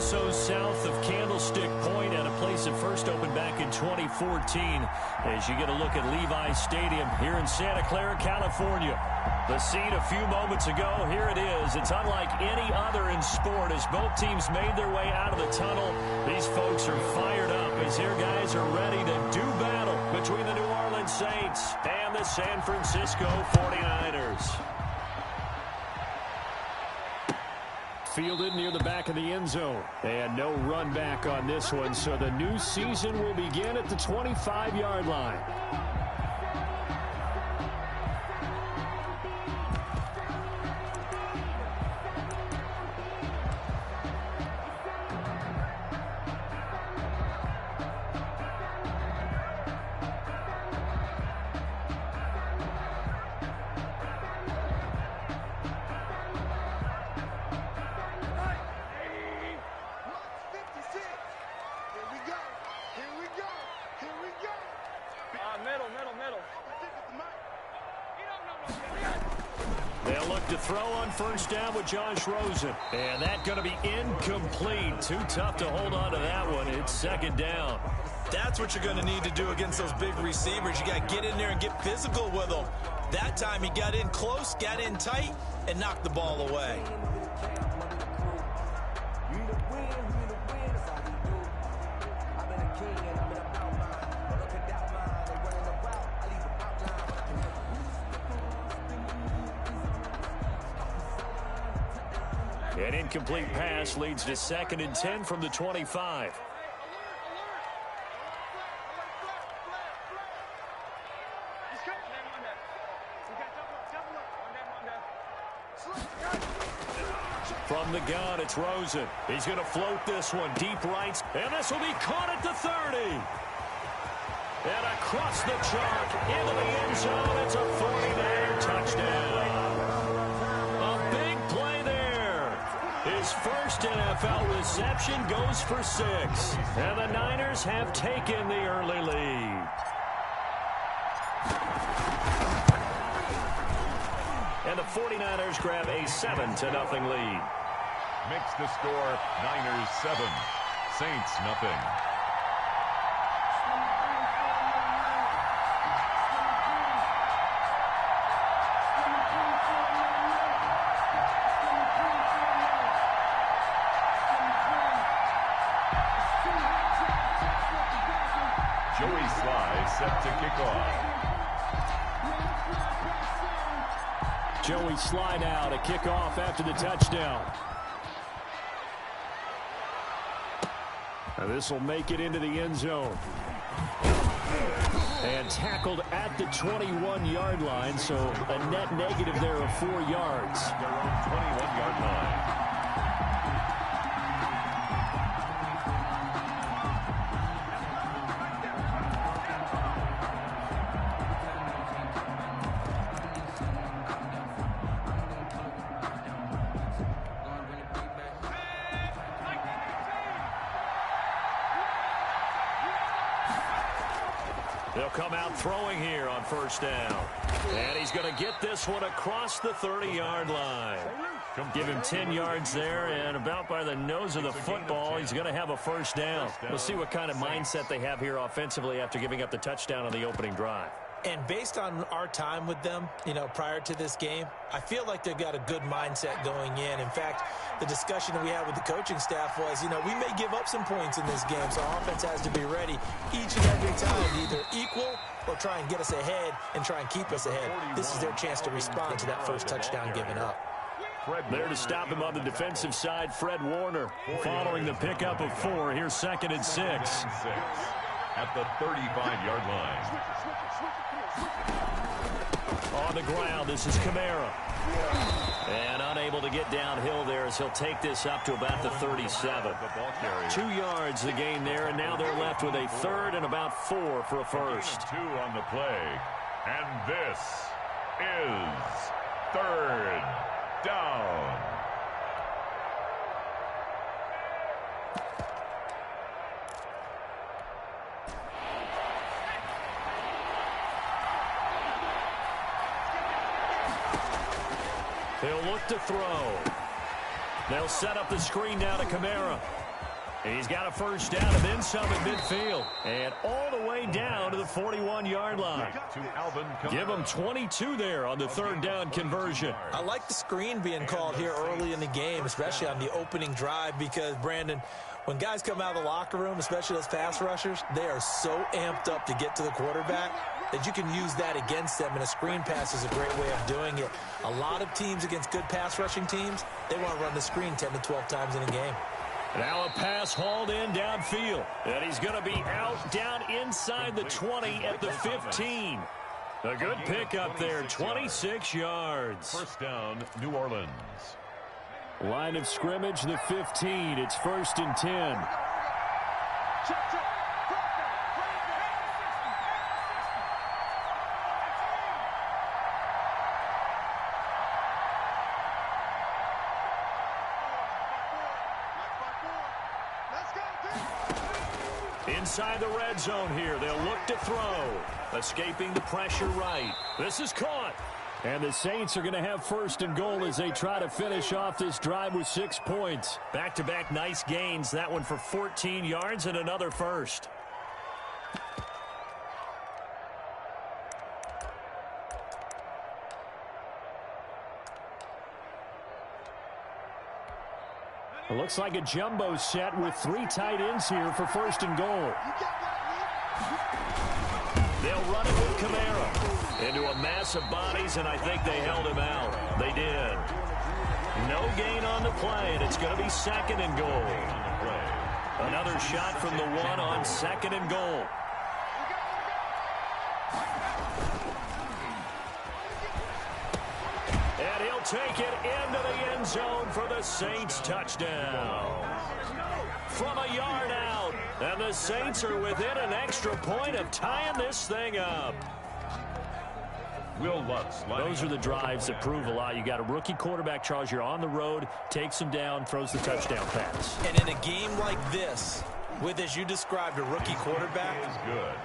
so south of Candlestick Point at a place that first opened back in 2014 as you get a look at Levi's Stadium here in Santa Clara, California. The scene a few moments ago, here it is. It's unlike any other in sport as both teams made their way out of the tunnel. These folks are fired up as their guys are ready to do battle between the New Orleans Saints and the San Francisco 49ers. Fielded near the back of the end zone. And no run back on this one, so the new season will begin at the 25-yard line. They'll look to throw on first down with Josh Rosen. And that's going to be incomplete. Too tough to hold on to that one. It's second down. That's what you're going to need to do against those big receivers. You got to get in there and get physical with them. That time he got in close, got in tight, and knocked the ball away. An incomplete pass leads to 2nd and 10 from the 25. From the gun, it's Rosen. He's going to float this one deep right, and this will be caught at the 30. And across the chalk into the end zone, it's a 49er touchdown. His first NFL reception goes for 6. And the Niners have taken the early lead. And the 49ers grab a 7-0 lead. Makes the score Niners 7, Saints nothing. Set to kick off. Joey Slye now to kick off after the touchdown. And this will make it into the end zone. And tackled at the 21-yard line, so a net negative there of 4 yards. Their own 21-yard line. They'll come out throwing here on first down. And he's going to get this one across the 30-yard line. Give him 10 yards there, and about by the nose of the football, he's going to have a first down. We'll see what kind of mindset they have here offensively after giving up the touchdown on the opening drive. And based on our time with them, prior to this game, I feel like they've got a good mindset going in. In fact, the discussion that we had with the coaching staff was, we may give up some points in this game, so our offense has to be ready each and every time to either equal or try and get us ahead and try and keep us ahead. This is their chance to respond to that first touchdown given up. There to stop him on the defensive side, Fred Warner, following the pickup of 4. Here's 2nd and 6. At the 35-yard line. On the ground, this is Kamara. And unable to get downhill there as he'll take this up to about the 37. 2 yards the gain there, and now they're left with a 3rd and about 4 for a first. 2 on the play. And this is 3rd down. They'll look to throw. They'll set up the screen now to Kamara. He's got a first down and then some at midfield. And all the way down to the 41-yard line. Give him 22 there on the third down conversion. I like the screen being called here early in the game, especially on the opening drive, because, Brandon, when guys come out of the locker room, especially those pass rushers, they are so amped up to get to the quarterback that you can use that against them, and a screen pass is a great way of doing it. A lot of teams against good pass rushing teams, they want to run the screen 10 to 12 times in a game. Now a pass hauled in downfield. And he's going to be out down inside the 20 at the 15. A good pickup there, 26 yards. First down, New Orleans. Line of scrimmage, the 15. It's 1st and 10. Inside the red zone here. They'll look to throw. Escaping the pressure right. This is caught. And the Saints are going to have 1st and goal as they try to finish off this drive with 6 points. Back-to-back nice gains. That one for 14 yards and another first. It looks like a jumbo set with 3 tight ends here for 1st and goal. They'll run it with Kamara into a mass of bodies, and I think they held him out. They did. No gain on the play, and it's going to be 2nd and goal. Another shot from the 1 on 2nd and goal. And he'll take it into the end zone for the Saints touchdown. From a yard out, and the Saints are within an extra point of tying this thing up. Will Lutz. Those are the drives that prove a lot. You got a rookie quarterback, Charles. You're on the road, takes him down, throws the touchdown pass. And in a game like this, with, as you described, a rookie quarterback,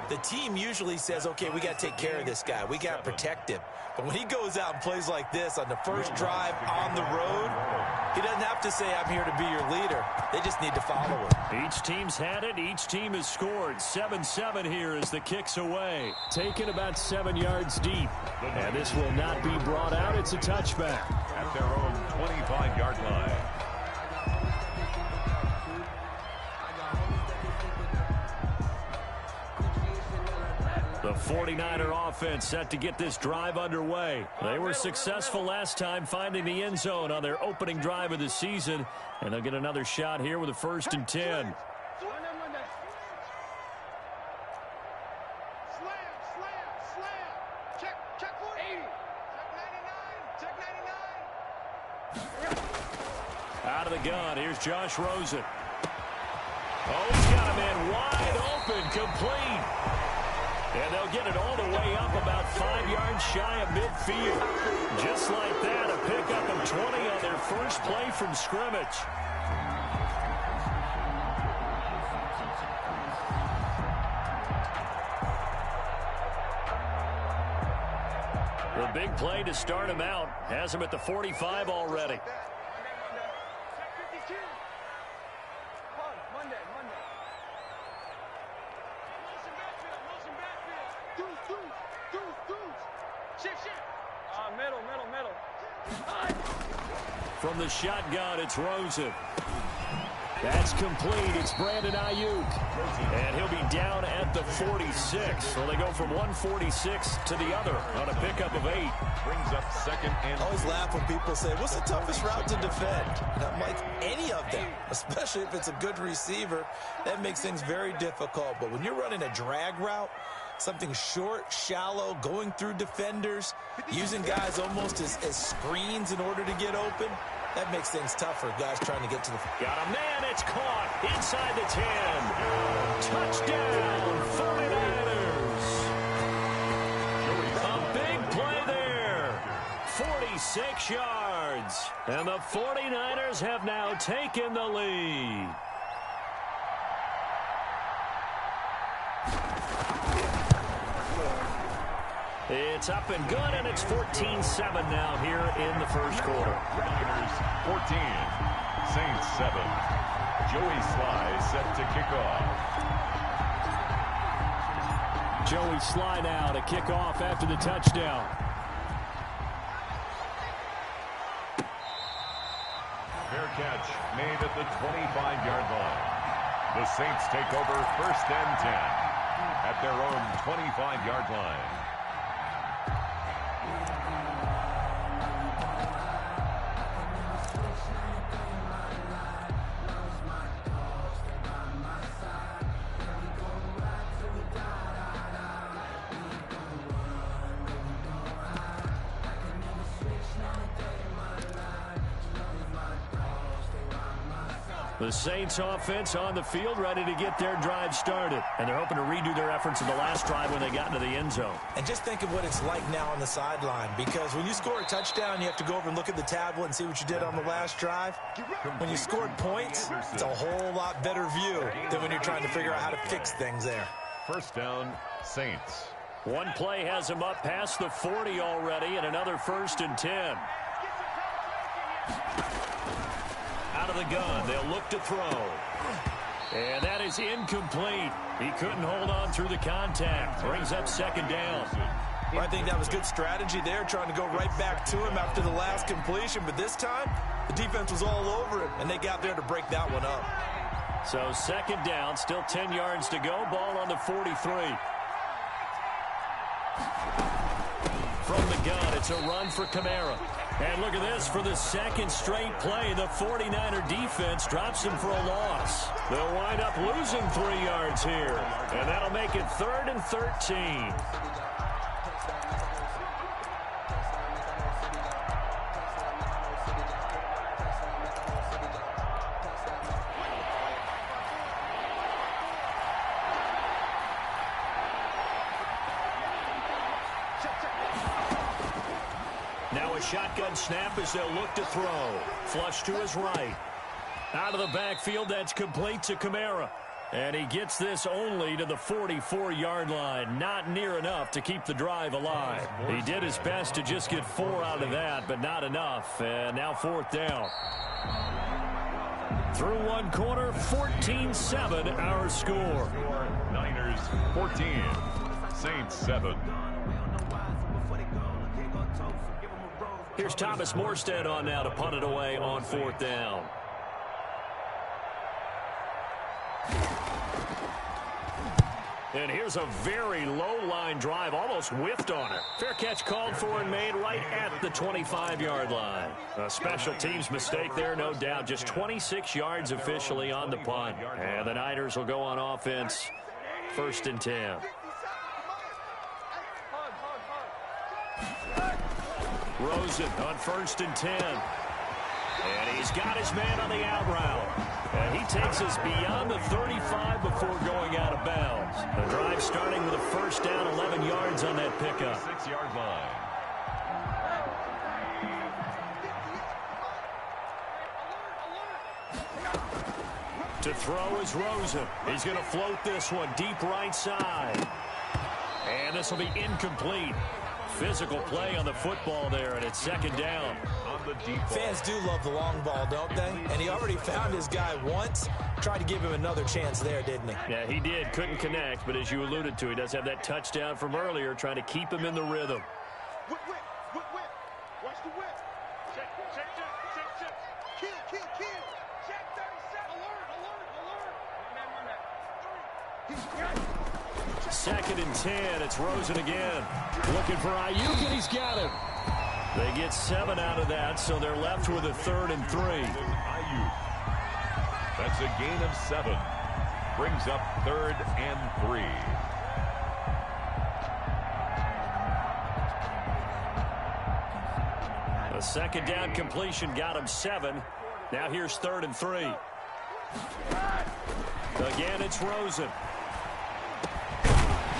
the team usually says, okay, we got to take care of this guy. We got to protect him. But when he goes out and plays like this on the first drive on the road, he doesn't have to say, I'm here to be your leader. They just need to follow him. Each team's had it. Each team has scored. 7-7 here as the kick's away. Taken about 7 yards deep. And this will not be brought out. It's a touchback. At their own 25-yard line. The 49er offense set to get this drive underway. They were successful last time finding the end zone on their opening drive of the season, and they'll get another shot here with a 1st and 10. Out of the gun, here's Josh Rosen. Oh, he's got a man wide open, complete. And they'll get it all the way up about 5 yards shy of midfield. Just like that, a pickup of 20 on their first play from scrimmage. The big play to start him out has him at the 45 already. From the shotgun, it's Rosen. That's complete. It's Brandon Ayuk. And he'll be down at the 46. So they go from 146 to the other on a pickup of 8. Brings up 2nd and... I always laugh when people say, what's the toughest route to defend? And I'm like, any of them, especially if it's a good receiver. That makes things very difficult. But when you're running a drag route, something short, shallow, going through defenders, using guys almost as screens in order to get open, that makes things tougher, guys trying to get to the... Got a man, it's caught inside the 10. Touchdown, 49ers. A big play there. 46 yards. And the 49ers have now taken the lead. It's up and good, and it's 14-7 now here in the first quarter. Niners 14, Saints 7. Joey Sly set to kick off. Joey Sly now to kick off after the touchdown. Fair catch made at the 25-yard line. The Saints take over 1st and 10 at their own 25-yard line. The Saints offense on the field, ready to get their drive started. And they're hoping to redo their efforts in the last drive when they got into the end zone. And just think of what it's like now on the sideline, because when you score a touchdown, you have to go over and look at the tablet and see what you did on the last drive. When you scored points, it's a whole lot better view than when you're trying to figure out how to fix things there. 1st down, Saints. One play has them up past the 40 already, and another 1st and 10. Out of the gun, they'll look to throw. And that is incomplete. He couldn't hold on through the contact. Brings up 2nd down. Well, I think that was good strategy there, trying to go right back to him after the last completion. But this time, the defense was all over him, and they got there to break that one up. So 2nd down, still 10 yards to go. Ball on the 43. From the gun, it's a run for Kamara. And look at this, for the 2nd straight play, the 49er defense drops him for a loss. They'll wind up losing 3 yards here, and that'll make it 3rd and 13. Now a shotgun snap as they'll look to throw. Flush to his right. Out of the backfield, that's complete to Kamara. And he gets this only to the 44-yard line. Not near enough to keep the drive alive. He did his best to just get 4 out of that, but not enough. And now 4th down. Through 1 quarter, 14-7 our score. Niners 14, Saints 7. Here's Thomas Morstead on now to punt it away on 4th down. And here's a very low-line drive, almost whiffed on it. Fair catch called for and made right at the 25-yard line. A special teams mistake there, no doubt. Just 26 yards officially on the punt. And the Niners will go on offense, 1st and 10. Rosen on 1st and 10. And he's got his man on the out route. And he takes us beyond the 35 before going out of bounds. The drive starting with a 1st down, 11 yards on that pickup. 6-yard line. To throw is Rosen. He's going to float this one deep right side. And this will be incomplete. Physical play on the football there, and it's 2nd down. Fans do love the long ball, don't they? And he already found his guy once. Tried to give him another chance there, didn't he? Yeah, he did. Couldn't connect, but as you alluded to, he does have that touchdown from earlier, trying to keep him in the rhythm. Whip. Watch the whip. Check. Kill. Check 37. Alert. 2nd and 10. It's Rosen again. Looking for Ayuk, and he's got him. They get 7 out of that, so they're left with a 3rd and 3. Ayuk. That's a gain of 7. Brings up 3rd and 3. The 2nd down completion got him 7. Now here's 3rd and 3. Again, it's Rosen.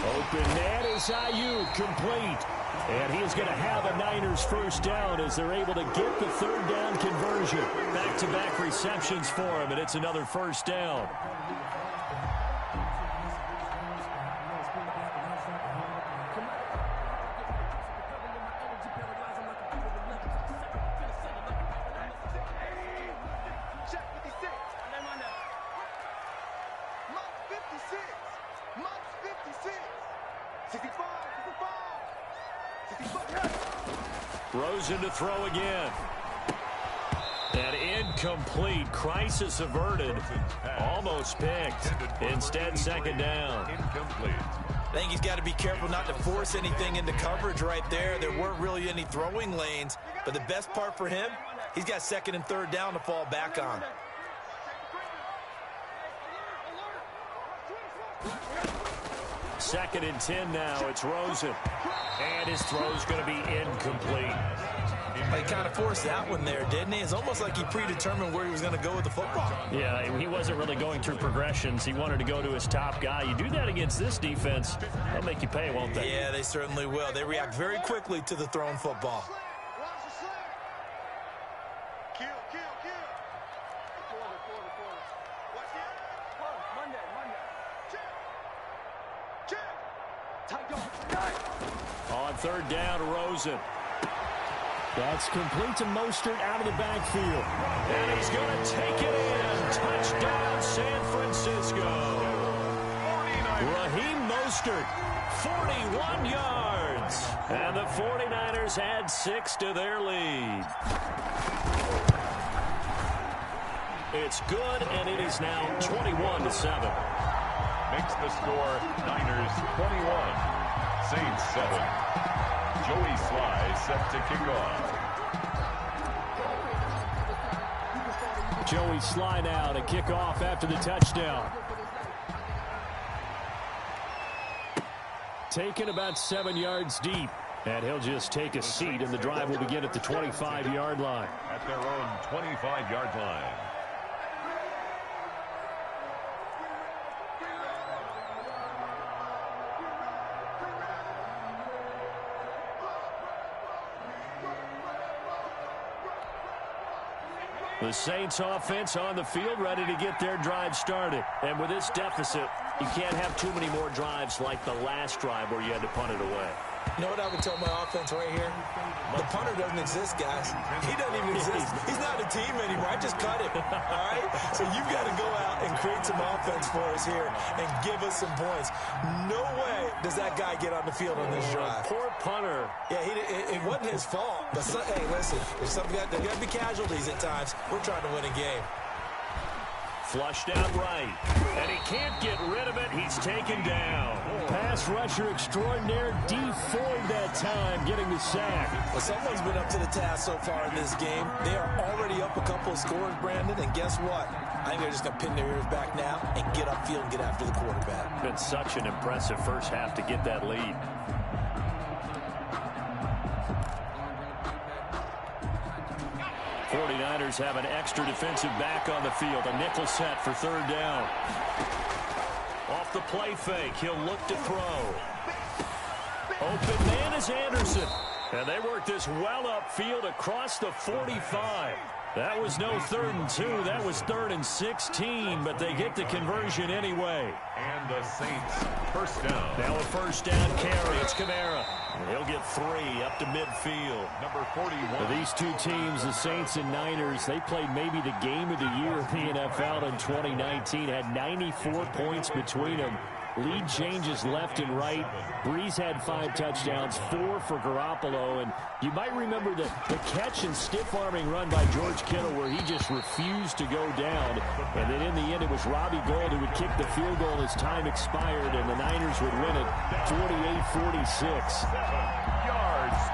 Open net is Ayuk, complete. And he is going to have a Niners 1st down as they're able to get the 3rd down conversion. Back-to-back receptions for him, and it's another 1st down. Rosen to throw again. And incomplete. Crisis averted. Almost picked. Instead, second down. Incomplete. I think he's got to be careful not to force anything into coverage right there. There weren't really any throwing lanes. But the best part for him, he's got second and third down to fall back on. Second and 10 now. It's Rosen. And his throw's going to be incomplete. He kind of forced that one there, didn't he? It's almost like he predetermined where he was going to go with the football. Yeah, he wasn't really going through progressions. He wanted to go to his top guy. You do that against this defense, they'll make you pay, won't they? Yeah, they certainly will. They react very quickly to the thrown football. On third down, Rosen. That's complete to Mostert out of the backfield. And he's going to take it in. Touchdown, San Francisco. Raheem Mostert, 41 yards. And the 49ers add 6 to their lead. It's good, and it is now 21-7. Makes the score Niners 21, Saints 7. Joey Sly set to kick off. Joey Sly now to kick off after the touchdown. Taken about 7 yards deep. And he'll just take a seat, and the drive will begin at the 25-yard line. At their own 25-yard line. The Saints offense on the field, ready to get their drive started. And with this deficit, you can't have too many more drives like the last drive where you had to punt it away. You know what I would tell my offense right here? The punter doesn't exist, guys. He doesn't even exist. He's not a team anymore. I just cut him. All right? So you've got to go out and create some offense for us here and give us some points. No way does that guy get on the field on this drive. Poor punter. Yeah, it wasn't his fault. But hey, listen, there's got to be casualties at times. We're trying to win a game. Flushed out right. And he can't get rid of it. He's taken down. Pass rusher extraordinaire. Dee Ford that time getting the sack. Well, someone's been up to the task so far in this game. They are already up a couple of scores, Brandon. And guess what? I think they're just going to pin their ears back now and get upfield and get after the quarterback. Been such an impressive first half to get that lead. '49ers have an extra defensive back on the field. A nickel set for third down. Off the play fake, he'll look to throw. Open man is Anderson. And they work this well upfield across the 45. That was no 3rd and 2. That was 3rd and 16, but they get the conversion anyway. And the Saints first down. Now a first down carry. It's Kamara. And he'll get 3 up to midfield. Number 41. For these two teams, the Saints and Niners, they played maybe the game of the year in the NFL in 2019. Had 94 points between them. Lead changes left and right. Breeze had 5 touchdowns, 4 for Garoppolo. And you might remember the catch and stiff-arming run by George Kittle where he just refused to go down. And then in the end, it was Robbie Gould who would kick the field goal as time expired, and the Niners would win it 48-46.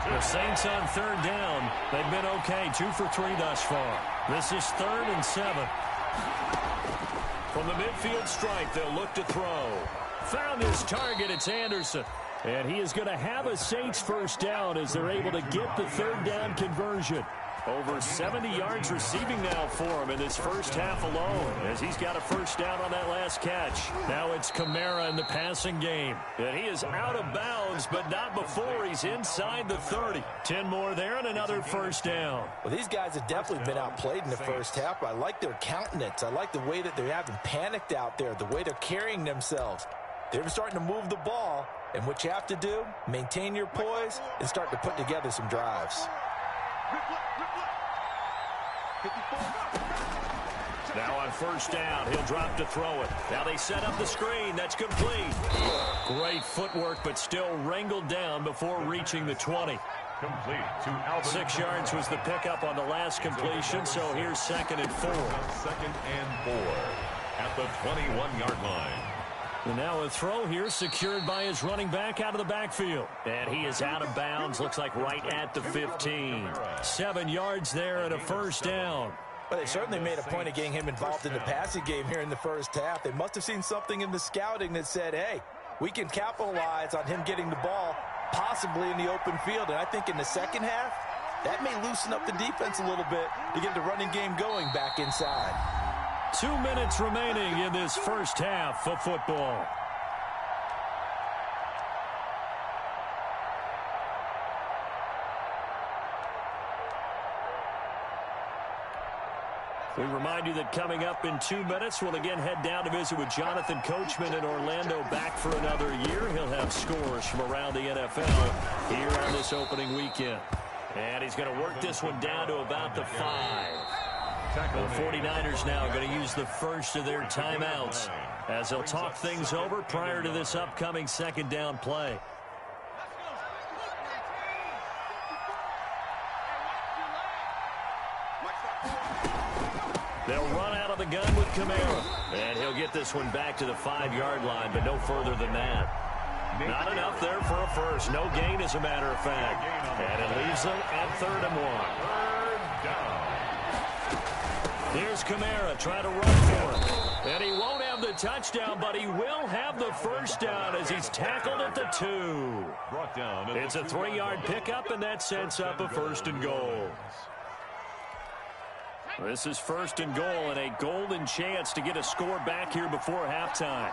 The Saints on third down. They've been okay, 2 for 3 thus far. This is 3rd and 7. From the midfield stripe, they'll look to throw. Found his target. It's Anderson. And he is going to have a Saints first down as they're able to get the third down conversion. Over 70 yards receiving now for him in this first half alone as he's got a first down on that last catch. Now it's Kamara in the passing game. And he is out of bounds, but not before he's inside the 30. 10 more there and another first down. Well, these guys have definitely been outplayed in the first half, but I like their countenance. I like the way that they haven't panicked out there, the way they're carrying themselves. They're starting to move the ball, and what you have to do, maintain your poise and start to put together some drives. Now on first down, he'll drop to throw it. Now they set up the screen. That's complete. Great footwork, but still wrangled down before reaching the 20. Complete to Alvin. 6 yards was the pickup on the last completion, so here's 2nd and 4. 2nd and 4 at the 21-yard line. And now a throw here secured by his running back out of the backfield. And he is out of bounds, looks like right at the 15. 7 yards there and a first down. Well, they certainly made a point of getting him involved in the passing game here in the first half. They must have seen something in the scouting that said, hey, we can capitalize on him getting the ball possibly in the open field. And I think in the second half, that may loosen up the defense a little bit to get the running game going back inside. 2 minutes remaining in this first half of football. We remind you that coming up in 2 minutes, we'll again head down to visit with Jonathan Coachman in Orlando, back for another year. He'll have scores from around the NFL here on this opening weekend. And he's going to work this one down to about the 5. The 49ers now are going to use the first of their timeouts as they'll talk things over prior to this upcoming second down play. They'll run out of the gun with Kamara. And he'll get this one back to the 5-yard line, but no further than that. Not enough there for a first. No gain, as a matter of fact. And it leaves them at 3rd and 1. Here's Kamara trying to run for him. And he won't have the touchdown, but he will have the first down as he's tackled at the 2. It's a 3-yard pickup, and that sets up a 1st and goal. This is 1st and goal and a golden chance to get a score back here before halftime.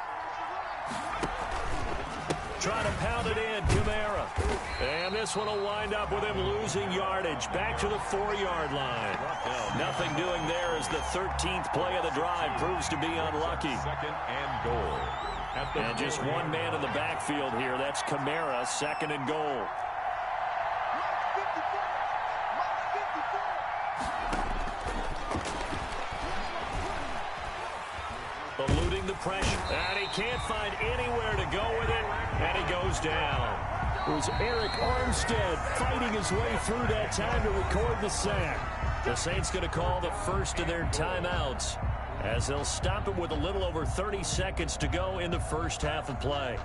Trying to pound it in, Kamara. And this one will wind up with him losing yardage back to the 4-yard line. Nothing doing there as the 13th play of the drive proves to be unlucky. 2nd and goal. And just one man in the backfield here. That's Kamara, 2nd and goal. Eluding the pressure. And he can't find anywhere to go with it. And he goes down. It was Eric Armstead fighting his way through that time to record the sack. The Saints going to call the first of their timeouts as they'll stop it with a little over 30 seconds to go in the first half of play.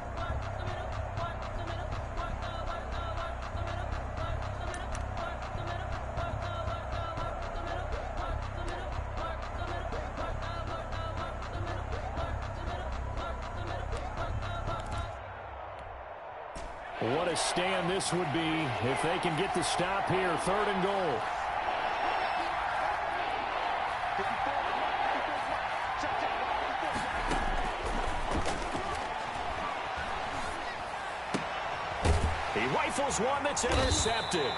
What a stand this would be if they can get the stop here. 3rd and goal. He rifles one that's intercepted.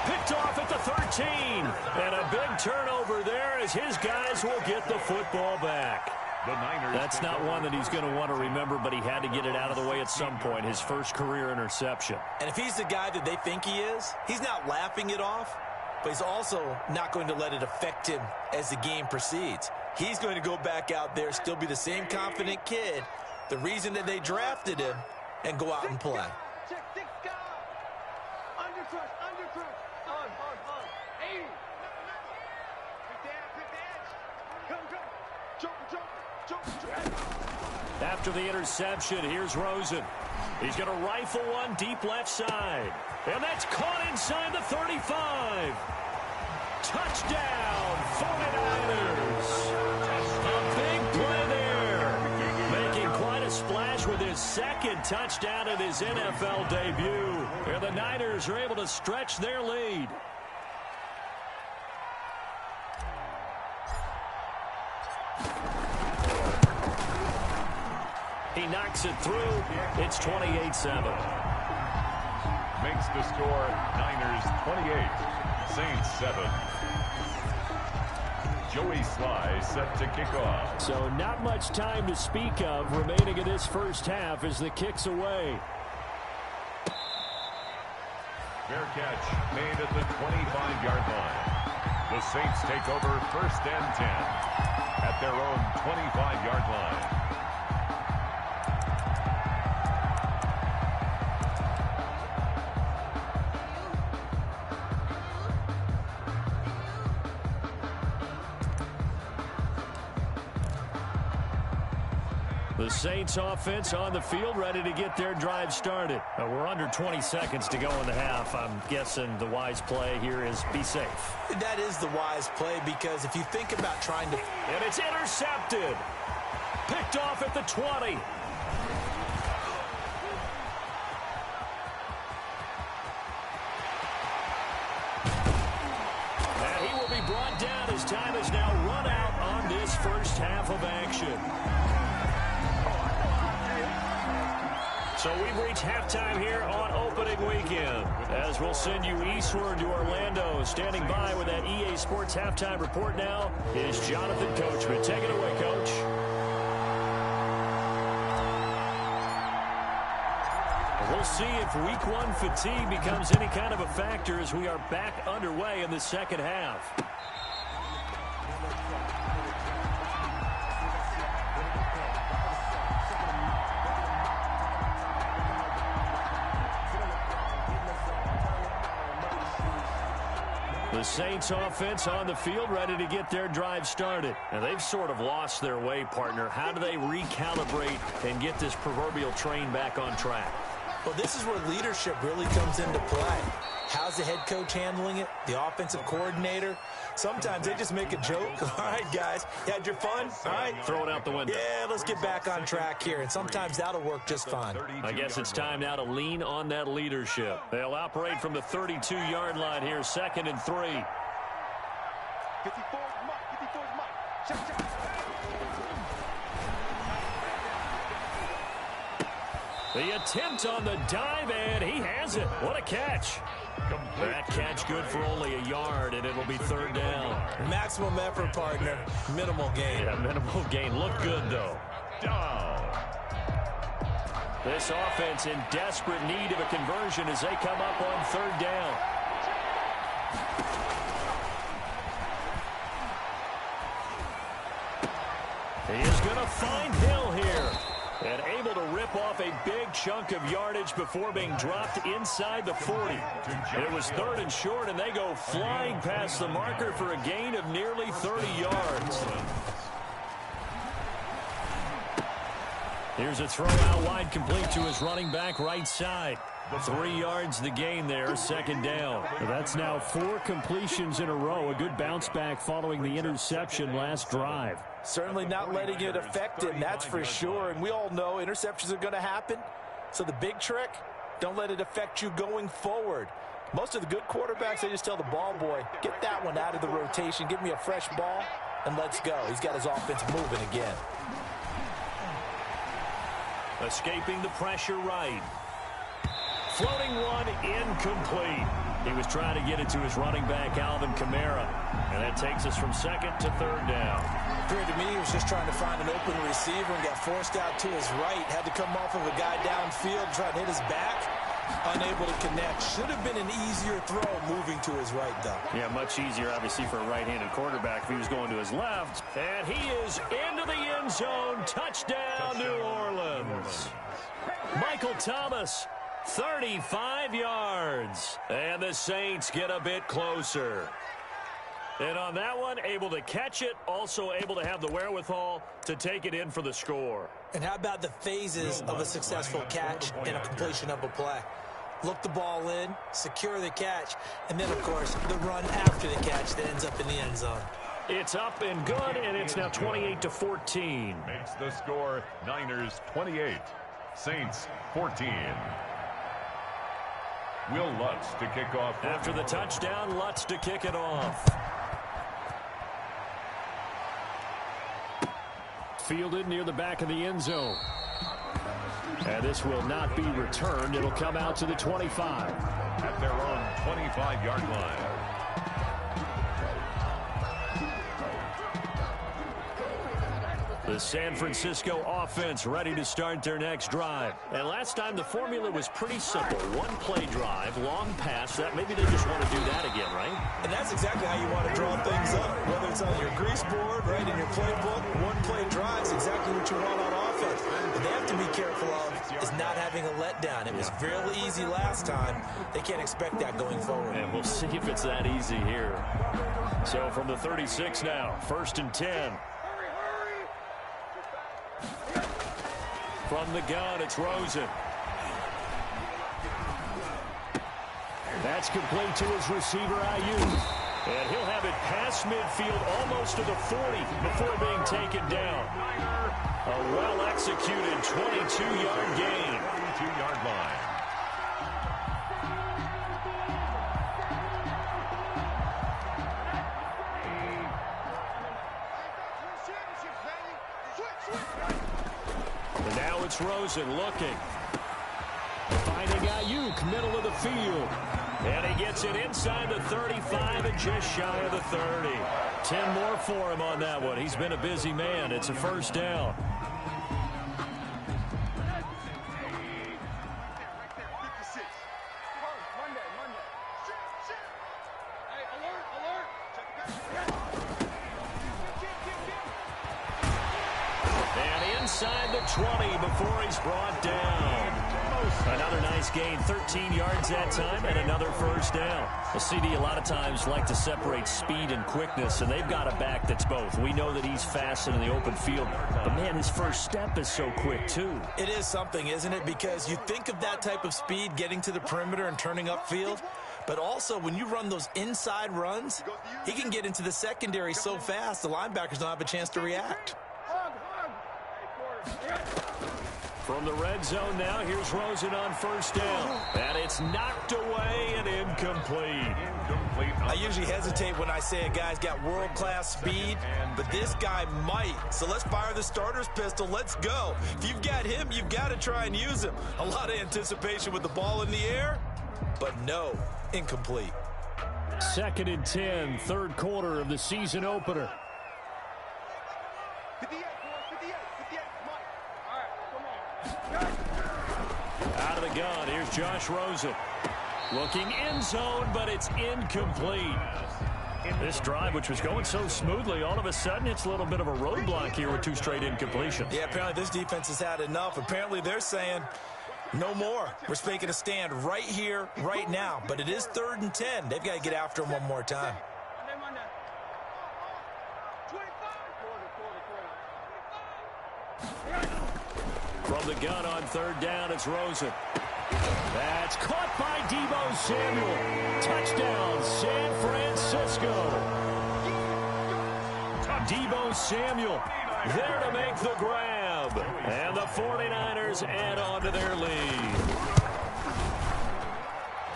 Picked off at the 13. And a big turnover there as his guys will get the football back. That's not one that he's going to want to remember, but he had to get it out of the way at some point. His first career interception. And if he's the guy that they think he is, he's not laughing it off, but he's also not going to let it affect him as the game proceeds. He's going to go back out there, still be the same confident kid, the reason that they drafted him, and go out and play. Check 6 guys. Under crush. On. 80. Pick the edge. Come. Jump. After the interception, here's Rosen. He's going to rifle one deep left side. And that's caught inside the 35. Touchdown, 49ers. A big play there. Making quite a splash with his 2nd touchdown in his NFL debut. And the Niners are able to stretch their lead. He knocks it through. It's 28-7. Makes the score Niners 28, Saints 7. Joey Sly set to kick off. So not much time to speak of remaining in this first half as the kick's away. Fair catch made at the 25-yard line. The Saints take over 1st and 10 at their own 25-yard line. The Saints offense on the field, ready to get their drive started. We're under 20 seconds to go in the half. I'm guessing the wise play here is be safe. That is the wise play, because if you think about trying to... And it's intercepted. Picked off at the 20. And he will be brought down as time is now run out on this first half of action. So we've reached halftime here on opening weekend, as we'll send you eastward to Orlando. Standing by with that EA Sports halftime report now is Jonathan Coachman. Take it away, Coach. We'll see if week one fatigue becomes any kind of a factor as we are back underway in the second half. The Saints offense on the field, ready to get their drive started. And they've sort of lost their way, partner. How do they recalibrate and get this proverbial train back on track? Well, this is where leadership really comes into play. How's the head coach handling it? The offensive coordinator? Sometimes they just make a joke. All right, guys, you had your fun? All right. Throw it out the window. Yeah, let's get back on track here. And sometimes that'll work just fine. I guess it's time now to lean on that leadership. They'll operate from the 32-yard line here, 2nd and 3. 54 mark, 54 mark. Check, check. The attempt on the dive, and he has it. What a catch. That catch good for only a yard, and it'll be 3rd down. Maximum effort, partner. Minimal gain. Yeah, minimal gain. Look good, though. Down. This offense in desperate need of a conversion as they come up on 3rd down. He is going to find Hill here. And able to rip off a big chunk of yardage before being dropped inside the 40. It was 3rd and short, and they go flying past the marker for a gain of nearly 30 yards. Here's a throw out wide, complete to his running back right side. 3 yards the gain there, 2nd down. That's now 4 completions in a row. A good bounce back following the interception last drive. Certainly not letting it affect him, that's for sure. And we all know interceptions are going to happen. So the big trick, don't let it affect you going forward. Most of the good quarterbacks, they just tell the ball boy, get that one out of the rotation, give me a fresh ball, and let's go. He's got his offense moving again. Escaping the pressure right. Floating one, incomplete. He was trying to get it to his running back, Alvin Kamara. And that takes us from 2nd to 3rd down. Appeared to me he was just trying to find an open receiver and got forced out to his right. Had to come off of a guy downfield, try to hit his back. Unable to connect. Should have been an easier throw moving to his right, though. Yeah, much easier, obviously, for a right-handed quarterback if he was going to his left. And he is into the end zone. Touchdown, New Orleans. Michael Thomas, 35 yards. And the Saints get a bit closer. And on that one, able to catch it, also able to have the wherewithal to take it in for the score. And how about the phases of a successful catch and a completion of a play? Look the ball in, secure the catch, and then, of course, the run after the catch that ends up in the end zone. It's up and good, and it's now 28-14. Makes the score Niners 28, Saints 14. Will Lutz to kick off. After the touchdown, Lutz to kick it off. Fielded near the back of the end zone. And this will not be returned. It'll come out to the 25. At their own 25-yard line. The San Francisco offense ready to start their next drive. And last time the formula was pretty simple. One play drive, long pass. That maybe they just want to do that again, right? And that's exactly how you want to draw things up. Whether it's on your grease board, right, in your playbook, one play drive is exactly what you want on offense. What they have to be careful of is not having a letdown. It was really easy last time. They can't expect that going forward. And we'll see if it's that easy here. So from the 36 now, 1st and 10. From the gun, it's Rosen. That's complete to his receiver, Ayuk. And he'll have it past midfield, almost to the 40, before being taken down. A well-executed 22-yard gain. 22-yard line. And now it's Rosen looking. Finding Ayuk, middle of the field. And he gets it inside the 35 and just shy of the 30. 10 more for him on that one. He's been a busy man. It's a first down. And inside the 20 before he's brought down. Another nice gain, 13 yards that time, and another first down. The CD a lot of times like to separate speed and quickness, and they've got a back that's both. We know that he's fast in the open field, but man, his first step is so quick too. It is something, isn't it? Because you think of that type of speed getting to the perimeter and turning upfield, but also when you run those inside runs, he can get into the secondary so fast the linebackers don't have a chance to react. From the red zone now, here's Rosen on first down. And it's knocked away and incomplete. I usually hesitate when I say a guy's got world-class speed, but this guy might. So let's fire the starter's pistol. Let's go. If you've got him, you've got to try and use him. A lot of anticipation with the ball in the air, but no, incomplete. 2nd and 10, third quarter of the season opener. 58, 58, 58, come on. All right, come on. Out of the gun, here's Josh Rosen. Looking end zone, but it's incomplete. This drive, which was going so smoothly, all of a sudden it's a little bit of a roadblock here with 2 straight incompletions. Yeah, apparently this defense has had enough. Apparently they're saying no more. We're making a stand right here, right now. But it is 3rd and 10. They've got to get after him one more time. From the gun on 3rd down, it's Rosen. That's caught by Deebo Samuel. Touchdown, San Francisco. Deebo Samuel there to make the grab. And the 49ers add on to their lead.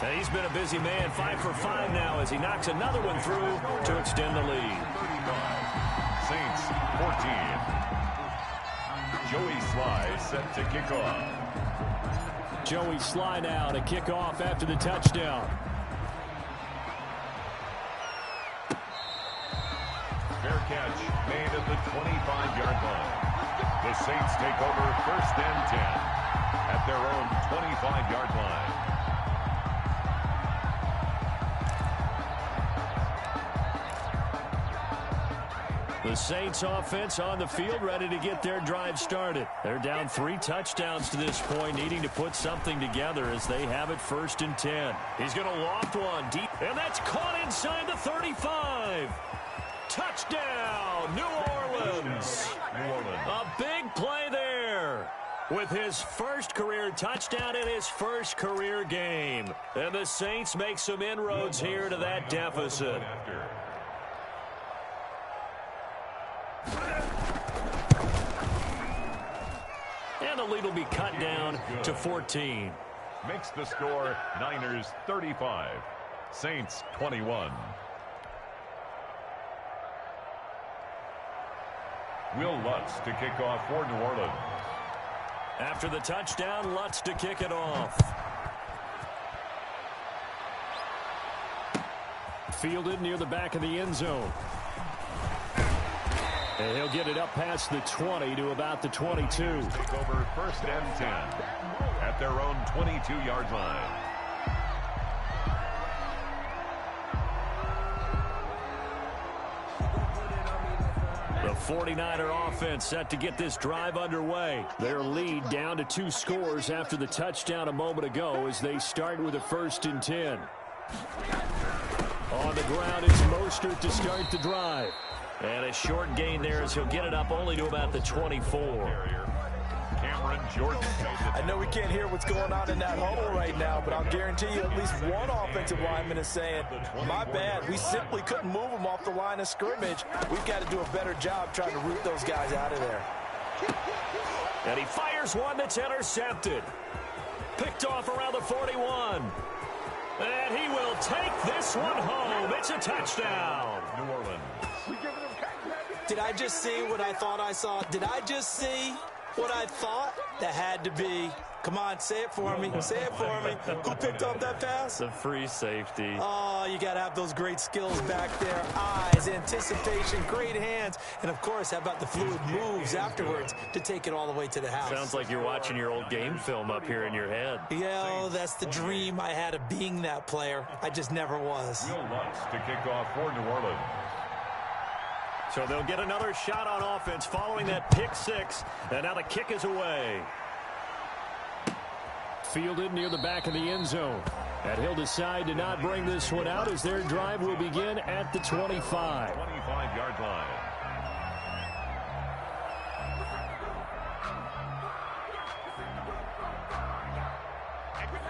And he's been a busy man, 5 for 5 now as he knocks another one through to extend the lead. Saints 14. Joey Sly set to kick off. Joey Sly now to kick off after the touchdown. Fair catch made at the 25-yard line. The Saints take over 1st and 10 at their own 25-yard line. The Saints offense on the field ready to get their drive started. They're down 3 touchdowns to this point, needing to put something together as they have it 1st and 10. He's going to loft one deep, and that's caught inside the 35. Touchdown, New Orleans. A big play there with his first career touchdown in his first career game. And the Saints make some inroads here to that deficit. And the lead will be cut down to 14. Makes the score Niners 35, Saints 21. Will Lutz to kick off for New Orleans. After the touchdown, Lutz to kick it off. Fielded near the back of the end zone. And he'll get it up past the 20 to about the 22. Take over 1st and 10 at their own 22-yard line. The 49er offense set to get this drive underway. Their lead down to 2 scores after the touchdown a moment ago as they start with a 1st and 10. On the ground, it's Mostert to start the drive. And a short gain there as he'll get it up only to about the 24. Cameron Jordan. I know we can't hear what's going on in that huddle right now, but I'll guarantee you at least one offensive lineman is saying, my bad, we simply couldn't move them off the line of scrimmage. We've got to do a better job trying to root those guys out of there. And he fires one that's intercepted. Picked off around the 41. And he will take this one home. It's a touchdown. New Orleans. Did I just see what I thought I saw? Did I just see what I thought? That had to be. Come on, say it for me. Say it for me. Who picked up that pass? The free safety. Oh, you got to have those great skills back there. Eyes, anticipation, great hands. And, of course, how about the fluid moves afterwards to take it all the way to the house? Sounds like you're watching your old game film up here in your head. Yeah, that's the dream I had of being that player. I just never was. Will Lutz to kick off for New Orleans. So they'll get another shot on offense following that pick 6. And now the kick is away. Fielded near the back of the end zone. And he'll decide to not bring this one out as their drive will begin at the 25. 25-yard line.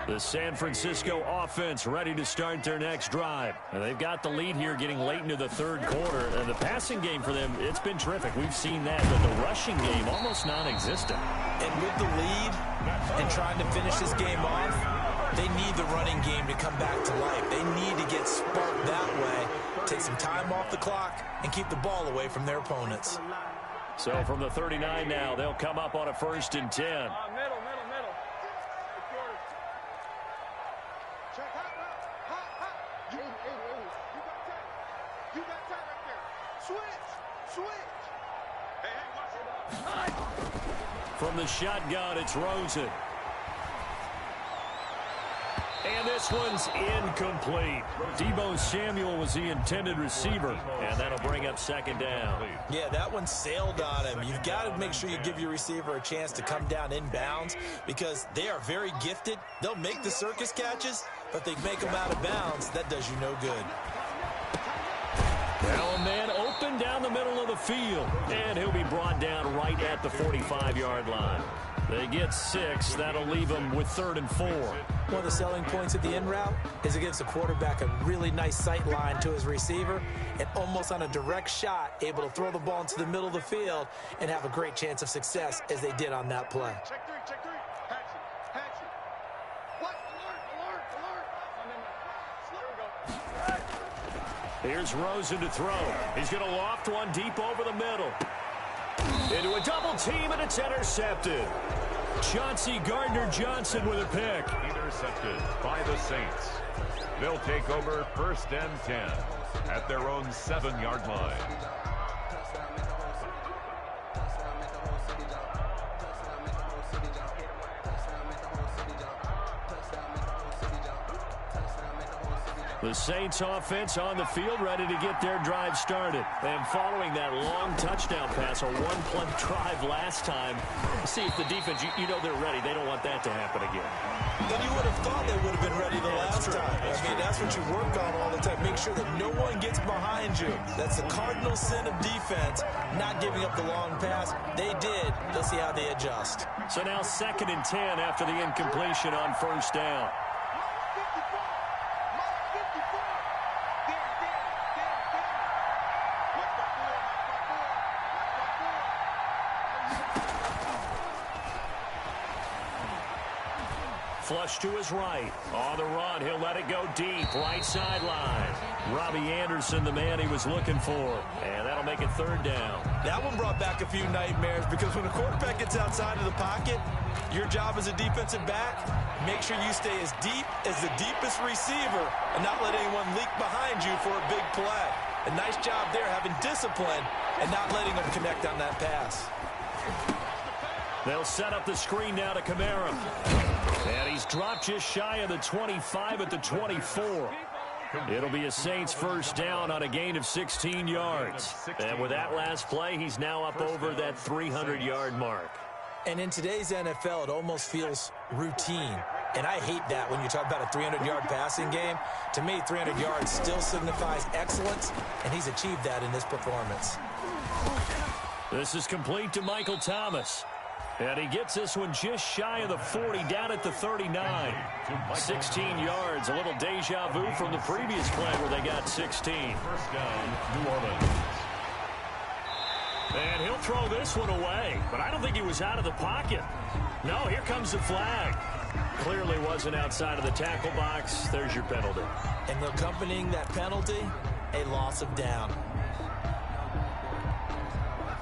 The San Francisco offense ready to start their next drive. And they've got the lead here getting late into the 3rd quarter. And the passing game for them, it's been terrific. We've seen that, but the rushing game almost non-existent. And with the lead and trying to finish this game off, they need the running game to come back to life. They need to get sparked that way, take some time off the clock, and keep the ball away from their opponents. So from the 39 now, they'll come up on a 1st and 10. Middle. Check hot. You got time right there. Switch. Hey, watch it. From the shotgun, it's Rosen. And this one's incomplete. Deebo Samuel was the intended receiver, and that'll bring up 2nd down. Yeah, that one sailed on him. You've got to make sure you give your receiver a chance to come down inbounds because they are very gifted. They'll make the circus catches, but they make them out of bounds. That does you no good. Now a man open down the middle of the field, and he'll be brought down right at the 45-yard line. They get 6. That'll leave them with 3rd and 4. One of the selling points of the in route is it gives the quarterback a really nice sight line to his receiver and almost on a direct shot able to throw the ball into the middle of the field and have a great chance of success as they did on that play. Check 3. Hatch it. What? Alert. Here's Rosen to throw. He's going to loft one deep over the middle. Into a double team, and it's intercepted. Chauncey Gardner-Johnson with a pick. Intercepted by the Saints. They'll take over 1st and 10 at their own 7-yard line. The Saints offense on the field ready to get their drive started. And following that long touchdown pass, a one-play drive last time, see if the defense, you know they're ready. They don't want that to happen again. Then you would have thought they would have been ready the last time. I mean, that's what you work on all the time. Make sure that no one gets behind you. That's the cardinal sin of defense, not giving up the long pass. They did. Let's see how they adjust. So now 2nd and 10 after the incompletion on 1st down. Flush to his right. On the run, he'll let it go deep. Right sideline. Robbie Anderson, the man he was looking for. And that'll make it 3rd down. That one brought back a few nightmares because when a quarterback gets outside of the pocket, your job as a defensive back, make sure you stay as deep as the deepest receiver and not let anyone leak behind you for a big play. A nice job there, having discipline and not letting them connect on that pass. They'll set up the screen now to Kamara. And he's dropped just shy of the 25 at the 24. It'll be a Saints first down on a gain of 16 yards. And with that last play, he's now up over that 300-yard mark. And in today's NFL, it almost feels routine. And I hate that when you talk about a 300-yard passing game. To me, 300 yards still signifies excellence, and he's achieved that in this performance. This is complete to Michael Thomas. And he gets this one just shy of the 40, down at the 39. 16 yards, a little deja vu from the previous play where they got 16. First down, New Orleans. And he'll throw this one away, but I don't think he was out of the pocket. No, here comes the flag. Clearly wasn't outside of the tackle box. There's your penalty. And accompanying that penalty, a loss of down.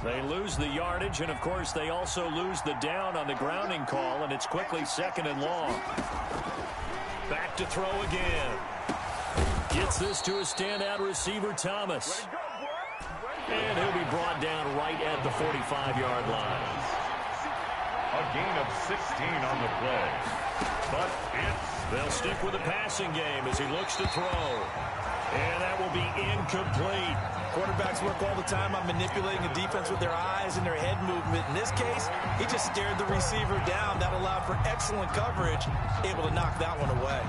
They lose the yardage, and, of course, they also lose the down on the grounding call, and it's quickly second and long. Back to throw again. Gets this to a standout receiver, Thomas. And he'll be brought down right at the 45-yard line. A gain of 16 on the play. But they'll stick with the passing game as he looks to throw. And that will be incomplete. Quarterbacks work all the time on manipulating the defense with their eyes and their head movement. In this case, he just stared the receiver down. That allowed for excellent coverage, able to knock that one away.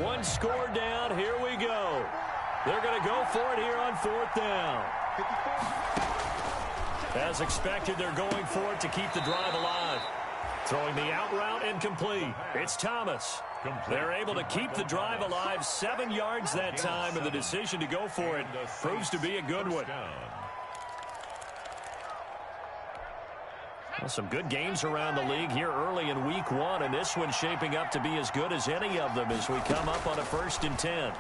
One score down. Here we go. They're going to go for it here on fourth down. As expected, they're going for it to keep the drive alive. Throwing the out route and complete. It's Thomas. They're able to keep the drive alive. 7 yards that time, and the decision to go for it proves to be a good one. Well, some good games around the league here early in week 1, and this one's shaping up to be as good as any of them as we come up on a 1st and 10.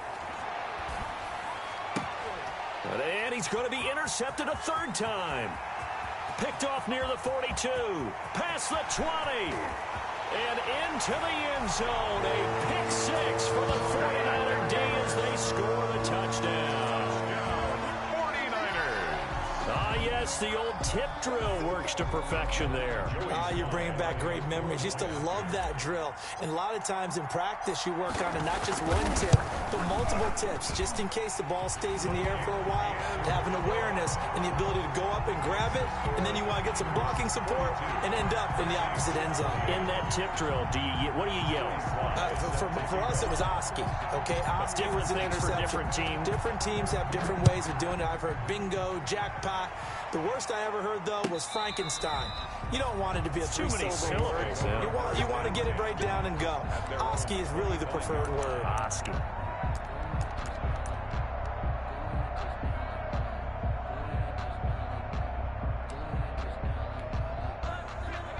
And he's going to be intercepted a 3rd time. Picked off near the 42. Past the 20. And into the end zone. A pick 6 for the 49er D as they score the touchdown. Yes, the old tip drill works to perfection there. You're bringing back great memories. Used to love that drill. And a lot of times in practice, you work on it, not just one tip, but multiple tips, just in case the ball stays in the air for a while, to have an awareness and the ability to go up and grab it, and then you want to get some blocking support and end up in the opposite end zone. In that tip drill, what do you yell? For us, it was Oski. Okay, Oski was an interception. For different teams. Different teams have different ways of doing it. I've heard bingo, jackpot. The worst I ever heard, though, was Frankenstein. You don't want it to be a three-syllable word. Yeah. You want to get it right down and go. Oski is really the preferred word. Oski.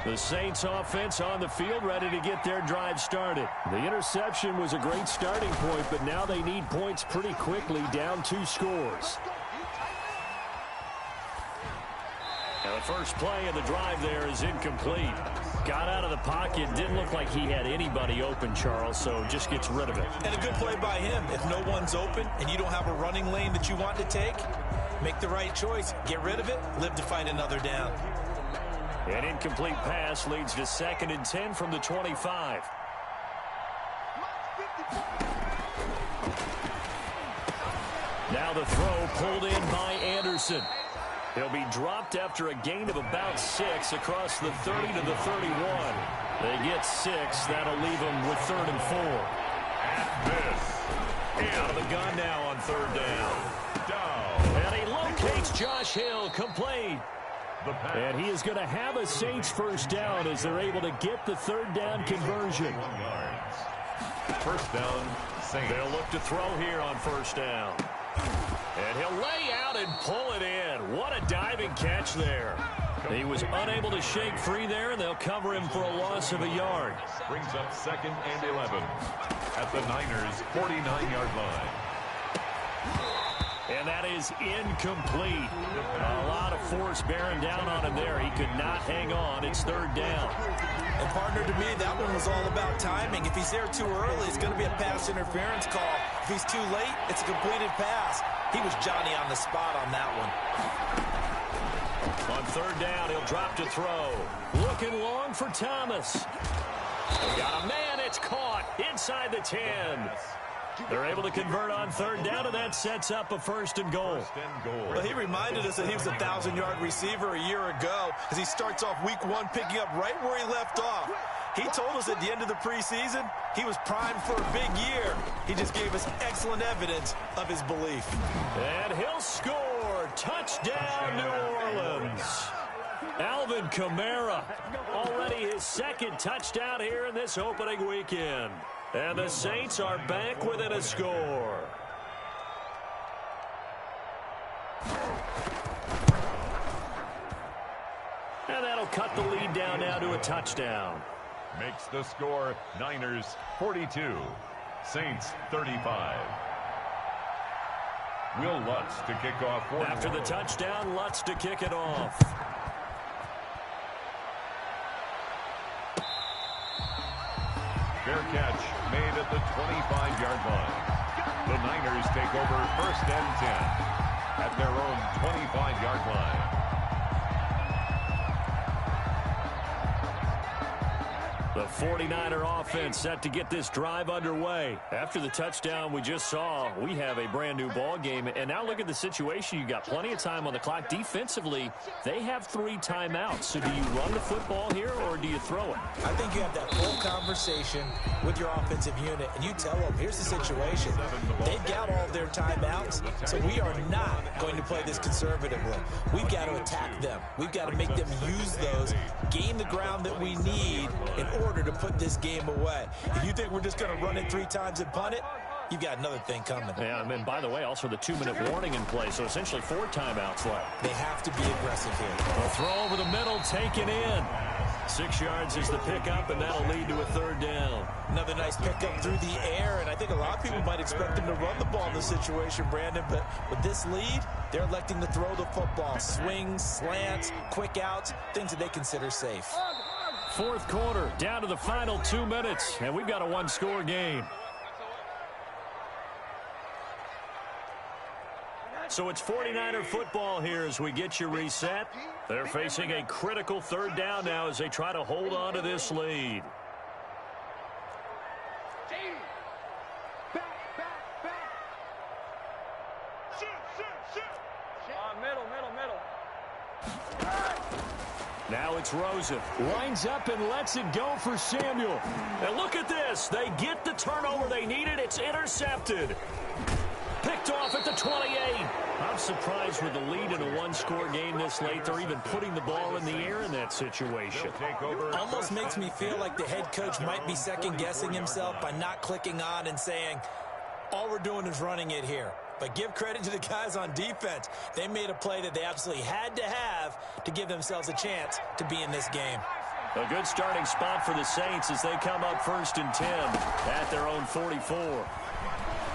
The Saints offense on the field, ready to get their drive started. The interception was a great starting point, but now they need points pretty quickly, down 2 scores. Now the first play of the drive there is incomplete. Got out of the pocket, didn't look like he had anybody open, Charles, so just gets rid of it. And a good play by him. If no one's open and you don't have a running lane that you want to take, make the right choice. Get rid of it, live to fight another down. An incomplete pass leads to 2nd and 10 from the 25. Now the throw pulled in by Anderson. He'll be dropped after a gain of about 6 across the 30 to the 31. They get 6. That'll leave them with 3rd and 4. Out of the gun now on 3rd down. And he locates Josh Hill, complete. And he is going to have a Saints first down as they're able to get the 3rd down conversion. First down, Saints. They'll look to throw here on 1st down. And he'll lay out and pull it in. What a diving catch there. He was unable to shake free there, and they'll cover him for a loss of a yard. Brings up 2nd and 11 at the Niners' 49-yard line. And that is incomplete. A lot of force bearing down on him there. He could not hang on. It's third down. And partner, to me, that one was all about timing. If he's there too early, it's going to be a pass interference call. If he's too late, it's a completed pass. He was Johnny on the spot on that one. On third down, he'll drop to throw. Looking long for Thomas. Got a man. It's caught inside the 10. They're able to convert on third down, and that sets up a first and goal. Well, he reminded us that he was a 1,000-yard receiver a year ago as he starts off week 1 picking up right where he left off. He told us at the end of the preseason he was primed for a big year. He just gave us excellent evidence of his belief. And he'll score. Touchdown, New Orleans. Alvin Kamara, already his second touchdown here in this opening weekend. And the Saints are back within a score. And that'll cut the lead down now to a touchdown. Makes the score Niners 42, Saints 35. Will Lutz to kick off. After the touchdown, Lutz to kick it off. Fair catch made at the 25-yard line. The Niners take over first and 10 at their own 25-yard line. The 49er offense set to get this drive underway. After the touchdown we just saw, we have a brand new ball game. And now look at the situation. You got plenty of time on the clock. Defensively, they have 3 timeouts. So do you run the football here or do you throw it? I think you have that full conversation with your offensive unit, and you tell them, here's the situation. They've got all of their timeouts, so we are not going to play this conservatively. We've got to attack them. We've got to make them use those, gain the ground that we need in order to put this game away. If you think we're just going to run it 3 times and punt it, you've got another thing coming. Yeah, and by the way, also the 2-minute warning in play, so essentially 4 timeouts left. They have to be aggressive here. A throw over the middle, taken in. 6 yards is the pickup, and that'll lead to a third down. Another nice pickup through the air, and I think a lot of people might expect them to run the ball in this situation, Brandon, but with this lead, they're electing to throw the football. Swings, slants, quick outs, things that they consider safe. Fourth quarter, down to the final 2 minutes, and we've got a 1-score game. So it's 49er football here as we get you reset. They're facing a critical third down now as they try to hold on to this lead. Now it's Rosen. Lines up and lets it go for Samuel. And look at this. They get the turnover they needed. It's intercepted. Picked off at the 28. I'm surprised with the lead in a 1-score game this late. They're even putting the ball in the air in that situation. Almost makes me feel like the head coach might be second-guessing himself by not clicking on and saying, all we're doing is running it here. But give credit to the guys on defense. They made a play that they absolutely had to have to give themselves a chance to be in this game. A good starting spot for the Saints as they come up first and 10 at their own 44.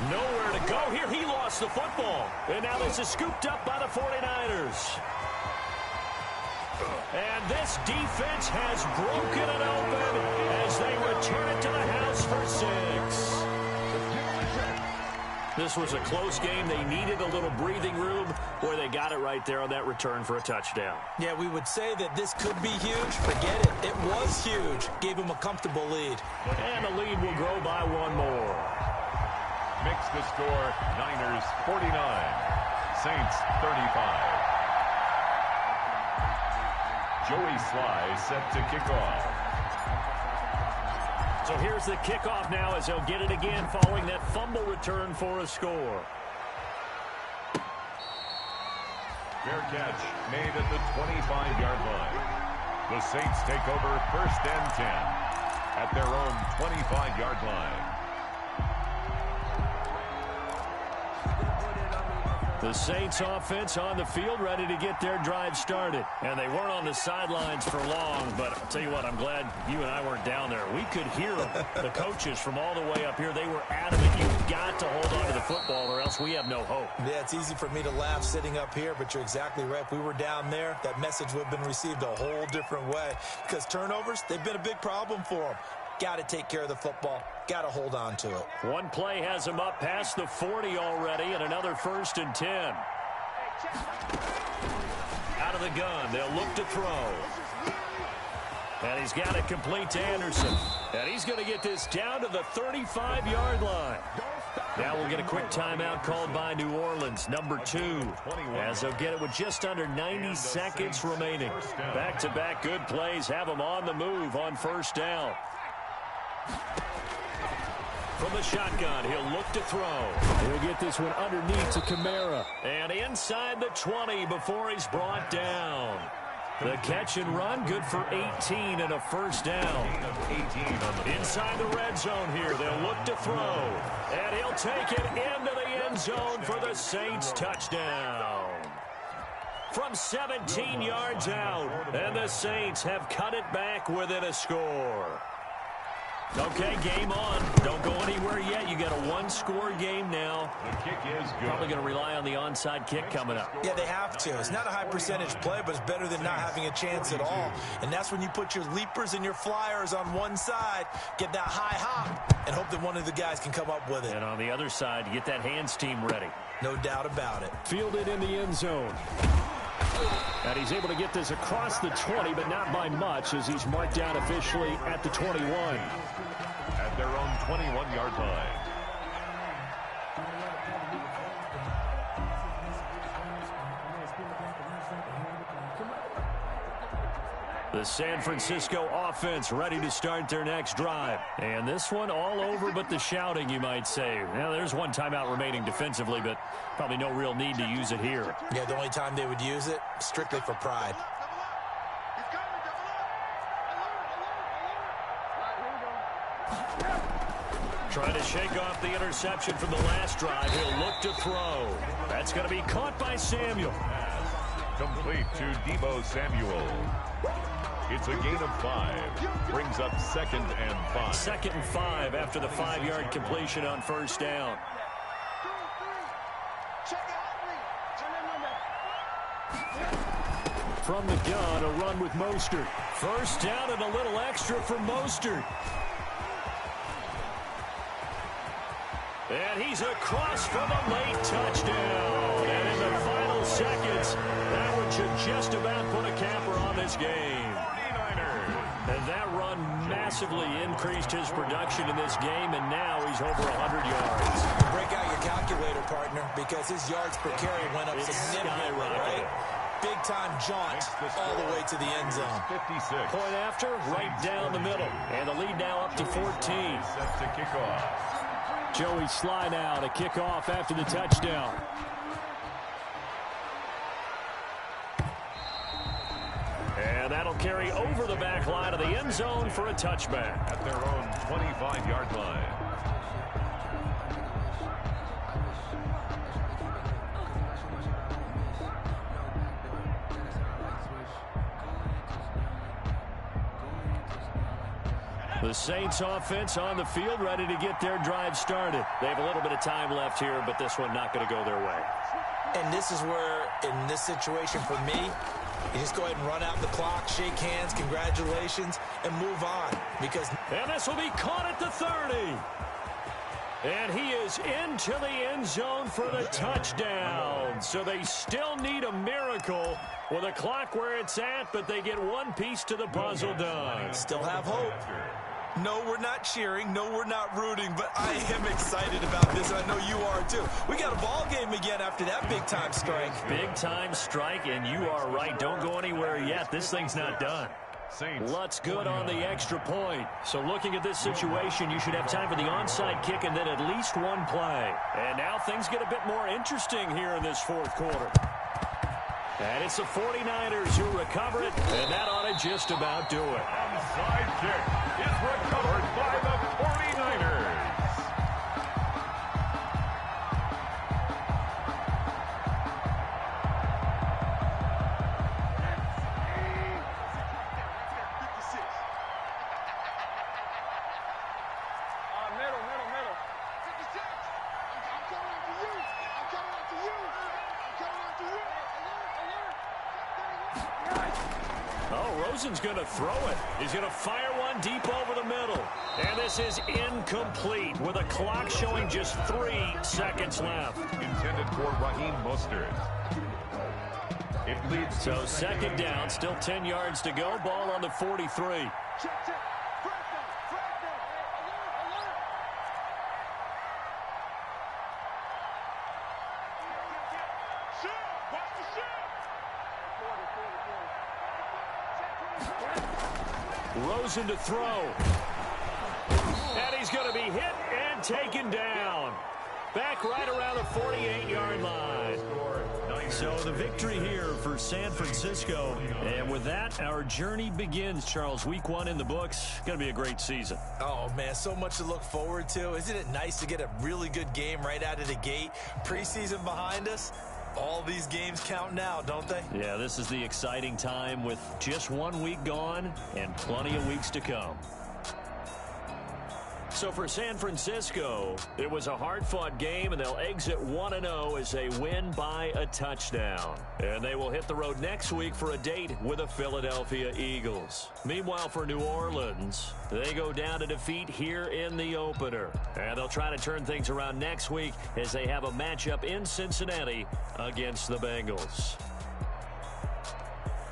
Nowhere to go here. He lost the football. And now this is scooped up by the 49ers. And this defense has broken it open as they return it to the house for 6. This was a close game. They needed a little breathing room. Boy, they got it right there on that return for a touchdown. Yeah, we would say that this could be huge. Forget it. It was huge. Gave them a comfortable lead. And the lead will grow by 1 more. Makes the score Niners 49, Saints 35. Joey Sly set to kick off. So here's the kickoff now as they'll get it again following that fumble return for a score. Fair catch made at the 25-yard line. The Saints take over first and 10 at their own 25-yard line. The Saints offense on the field, ready to get their drive started. And they weren't on the sidelines for long, but I'll tell you what, I'm glad you and I weren't down there. We could hear them, the coaches from all the way up here. They were adamant, you've got to hold on to the football or else we have no hope. Yeah, it's easy for me to laugh sitting up here, but you're exactly right. If we were down there, that message would have been received a whole different way. Because turnovers, they've been a big problem for them. Got to take care of the football. Got to hold on to it. One play has him up past the 40 already, and another 1st and 10. Out of the gun, they'll look to throw. And he's got it complete to Anderson. And he's going to get this down to the 35-yard line. Now we'll get a quick timeout called by New Orleans, number 2, as they'll get it with just under 90 seconds remaining. Back-to-back good plays have them on the move on 1st down. From the shotgun, he'll look to throw. He'll get this one underneath to Kamara. And inside the 20 before he's brought down. The catch and run, good for 18 and a 1st down. Inside the red zone here, they'll look to throw. And he'll take it into the end zone for the Saints touchdown. From 17 yards out, and the Saints have cut it back within a score. Okay, game on. Don't go anywhere yet. You got a 1-score game now. The kick is good. Probably going to rely on the onside kick coming up. Yeah, they have to. It's not a high-percentage play, but it's better than not having a chance at all. And that's when you put your leapers and your flyers on one side, get that high hop, and hope that one of the guys can come up with it. And on the other side, get that hands team ready. No doubt about it. Fielded in the end zone. And he's able to get this across the 20, but not by much, as he's marked down officially at the 21. At their own 21-yard line. The San Francisco offense ready to start their next drive. And this one all over but the shouting, you might say. Now, there's one timeout remaining defensively, but probably no real need to use it here. Yeah, the only time they would use it, strictly for pride. Trying to shake off the interception from the last drive. He'll look to throw. That's going to be caught by Samuel. Complete to Deebo Samuel. It's a gain of 5. Brings up 2nd and 5. 2nd and 5 after the 5-yard completion on 1st down. From the gun, a run with Mostert. 1st down and a little extra for Mostert. And he's across for the late touchdown. And in the final seconds, that one should just about put a capper on this game. 49ers. And that run massively increased his production in this game, and now he's over 100 yards. Break out your calculator, partner, because his yards per carry went up significantly, right? Big-time jaunt all the way to the end zone. 56. Point after, right down the middle. And the lead now up to 14. Set to kick off. Joey slide out, a kickoff after the touchdown. And that'll carry over the back line of the end zone for a touchback. At their own 25-yard line. The Saints offense on the field, ready to get their drive started. They have a little bit of time left here, but this one not going to go their way. And this is where, in this situation for me, you just go ahead and run out the clock, shake hands, congratulations, and move on. And this will be caught at the 30. And he is into the end zone for the touchdown. So they still need a miracle with a clock where it's at, but they get one piece to the puzzle done. Still have hope. No, we're not cheering. No, we're not rooting, but I am excited about this. I know you are too. We got a ball game again after that big-time strike. Big-time strike, and you are right. Don't go anywhere yet. This thing's not done. Lutz good on the extra point. So looking at this situation, you should have time for the onside kick and then at least one play. And now things get a bit more interesting here in this 4th quarter. And it's the 49ers who recover it, and that ought to just about do it. Onside kick is recovered by the 49ers. Rosen's going to throw it. He's going to fire one deep over the middle. And this is incomplete with a clock showing just 3 seconds left. Intended for Raheem Mostert. It leads. So second down, still 10 yards to go. Ball on the 43. Rosen to throw. And he's going to be hit and taken down. Back right around the 48-yard line. So the victory here for San Francisco. And with that, our journey begins, Charles. Week 1 in the books. Going to be a great season. Oh, man, so much to look forward to. Isn't it nice to get a really good game right out of the gate? Preseason behind us. All these games count now, don't they? Yeah, this is the exciting time with just 1 week gone and plenty of weeks to come. So for San Francisco, it was a hard-fought game, and they'll exit 1-0 as they win by a touchdown. And they will hit the road next week for a date with the Philadelphia Eagles. Meanwhile, for New Orleans, they go down to defeat here in the opener. And they'll try to turn things around next week as they have a matchup in Cincinnati against the Bengals.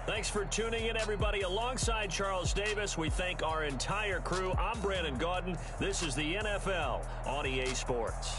Thanks for tuning in, everybody. Alongside Charles Davis, we thank our entire crew. I'm Brandon Gaudin. This is the NFL on EA Sports.